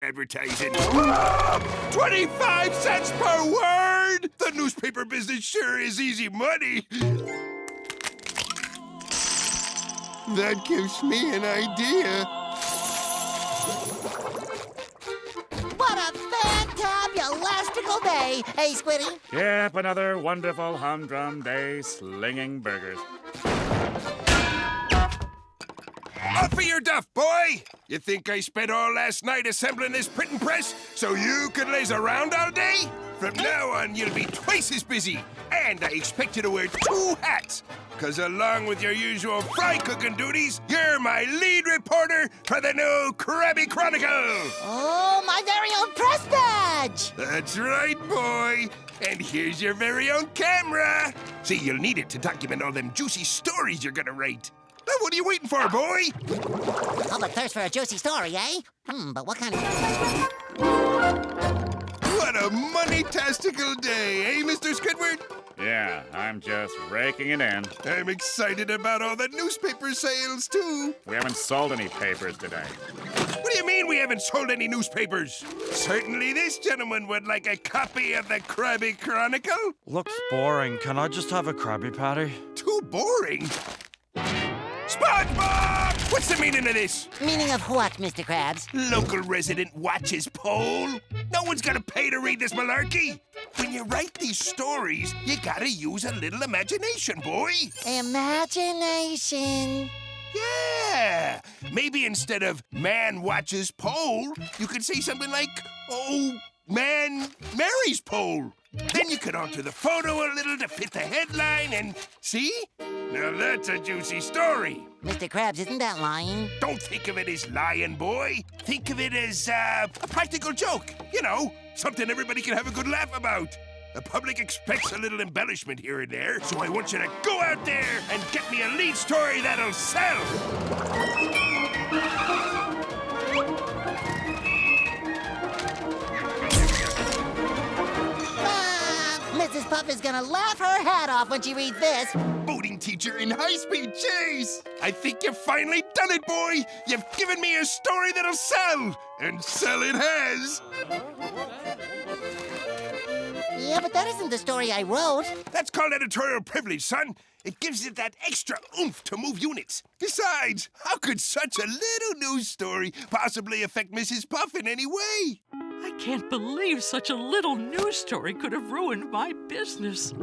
advertising. 25 cents per word! The newspaper business sure is easy money. That gives me an idea. What a fantabulastical day, hey, Squiddy? Yep, another wonderful humdrum day slinging burgers. Off of your duff, boy! You think I spent all last night assembling this printing press so you could laze around all day? From now on, you'll be twice as busy. And I expect you to wear 2 hats. Because along with your usual fry cooking duties, you're my lead reporter for the new Krabby Chronicle! Oh, my very own press badge! That's right, boy. And here's your very own camera. See, you'll need it to document all them juicy stories you're gonna write. Now, what are you waiting for, boy? Public thirst for a juicy story, eh? But what kind of... What a money-tastical day, eh, Mr. Squidward? Yeah, I'm just raking it in. I'm excited about all the newspaper sales, too. We haven't sold any papers today. What do you mean we haven't sold any newspapers? Certainly this gentleman would like a copy of the Krabby Chronicle. Looks boring. Can I just have a Krabby Patty? Too boring. SpongeBob! What's the meaning of this? Meaning of what, Mr. Krabs? Local resident watches poll? No one's gonna pay to read this malarkey. When you write these stories, you gotta use a little imagination, boy. Imagination. Yeah! Maybe instead of man watches poll, you could say something like, oh, man marries pole. Then you could alter the photo a little to fit the headline and... See? Now that's a juicy story. Mr. Krabs, isn't that lying? Don't think of it as lying, boy. Think of it as a practical joke. You know, something everybody can have a good laugh about. The public expects a little embellishment here and there, so I want you to go out there and get me a lead story that'll sell. Mrs. Puff is gonna laugh her hat off when she reads this. Boating teacher in high-speed chase. I think you've finally done it, boy. You've given me a story that'll sell. And sell it has. Yeah, but that isn't the story I wrote. That's called editorial privilege, son. It gives it that extra oomph to move units. Besides, how could such a little news story possibly affect Mrs. Puff in any way? I can't believe such a little news story could have ruined my business.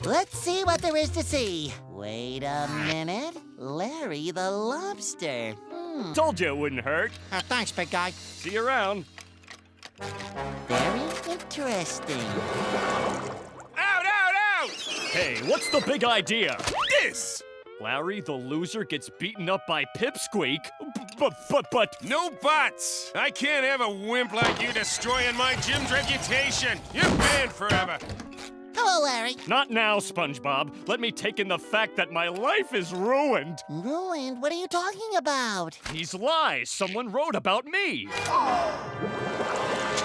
Let's see what there is to see. Wait a minute. Larry the lobster. Told you it wouldn't hurt. Thanks, big guy. See you around. Very interesting. Out, out, out! Hey, what's the big idea? This! Larry the loser gets beaten up by Pipsqueak, but... No buts! I can't have a wimp like you destroying my gym's reputation! You're banned forever! Hello, Larry. Not now, SpongeBob. Let me take in the fact that my life is ruined. Ruined? What are you talking about? These lies someone wrote about me.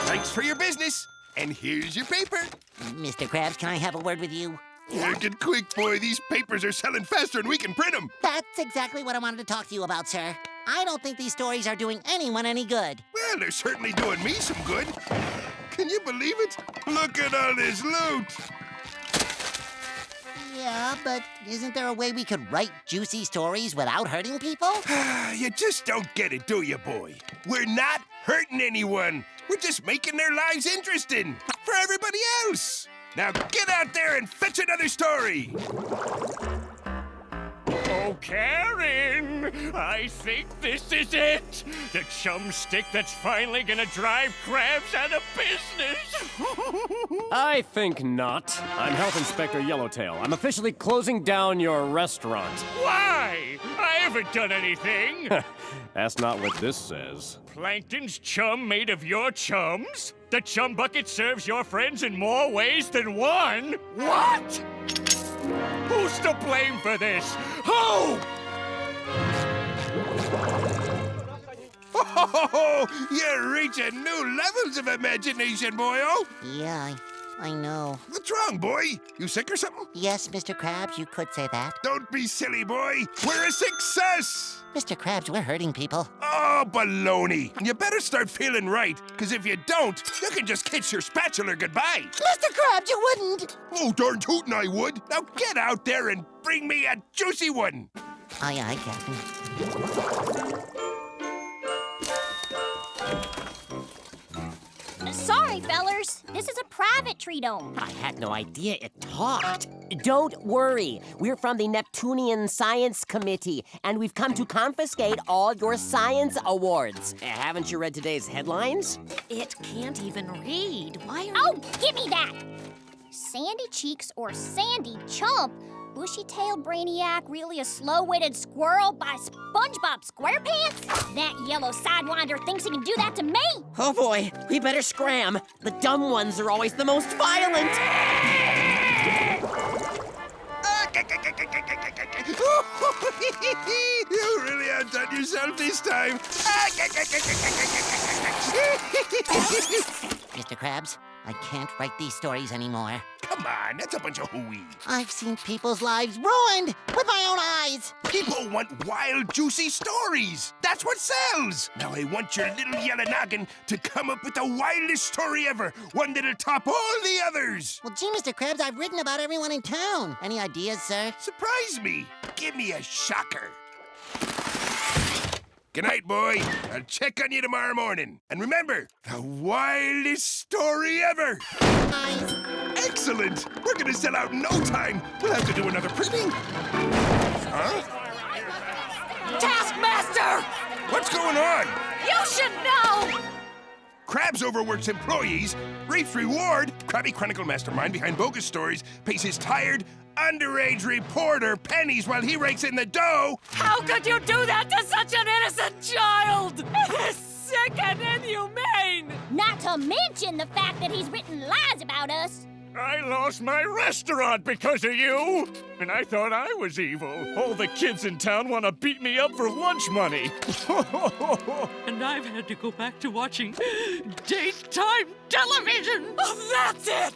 Thanks for your business. And here's your paper. Mr. Krabs, can I have a word with you? Work it quick, boy. These papers are selling faster than we can print them. That's exactly what I wanted to talk to you about, sir. I don't think these stories are doing anyone any good. Well, they're certainly doing me some good. Can you believe it? Look at all this loot. Yeah, but isn't there a way we could write juicy stories without hurting people? You just don't get it, do you, boy? We're not hurting anyone. We're just making their lives interesting for everybody else. Now get out there and fetch another story. Oh, Karen, I think this is it. The chum stick that's finally gonna drive Krabs out of business. I think not. I'm Health Inspector Yellowtail. I'm officially closing down your restaurant. Why? I haven't done anything. That's not what this says. Plankton's chum made of your chums? The chum bucket serves your friends in more ways than one? What? Who's to blame for this? Who? Oh, you're reaching new levels of imagination, boyo. Yeah, I know. What's wrong, boy? You sick or something? Yes, Mr. Krabs, you could say that. Don't be silly, boy. We're a success! Mr. Krabs, we're hurting people. Oh, baloney. You better start feeling right, because if you don't, you can just kiss your spatula goodbye. Mr. Krabs, you wouldn't! Oh, darn tootin' I would. Now get out there and bring me a juicy one. Aye, aye, Captain. Sorry, fellers. This is a private tree dome. I had no idea it talked. Don't worry. We're from the Neptunian Science Committee, and we've come to confiscate all your science awards. Haven't you read today's headlines? It can't even read. Why are Oh, give me that! Sandy Cheeks or Sandy Chump? Bushy-tailed brainiac really a slow-witted squirrel by SpongeBob SquarePants? That yellow sidewinder thinks he can do that to me? Oh boy, we better scram. The dumb ones are always the most violent. You really outdone yourself this time. Mr. Krabs, I can't write these stories anymore. Come on, that's a bunch of hooey. I've seen people's lives ruined with my own eyes. People want wild, juicy stories. That's what sells. Now I want your little yellow noggin to come up with the wildest story ever. One that'll top all the others. Well, gee, Mr. Krabs, I've written about everyone in town. Any ideas, sir? Surprise me. Give me a shocker. Good night, boy. I'll check on you tomorrow morning. And remember, the wildest story ever. Nice. Excellent. We're gonna sell out in no time. We'll have to do another printing. Huh? Taskmaster! What's going on? You should know! Krabs overworks employees, reaps reward. Krabby Chronicle mastermind behind bogus stories pays his tired, underage reporter pennies while he rakes in the dough. How could you do that to such an innocent child? It is sick and inhumane! Not to mention the fact that he's written lies about us. I lost my restaurant because of you! And I thought I was evil. All the kids in town want to beat me up for lunch money. And I've had to go back to watching daytime television. Oh, that's it!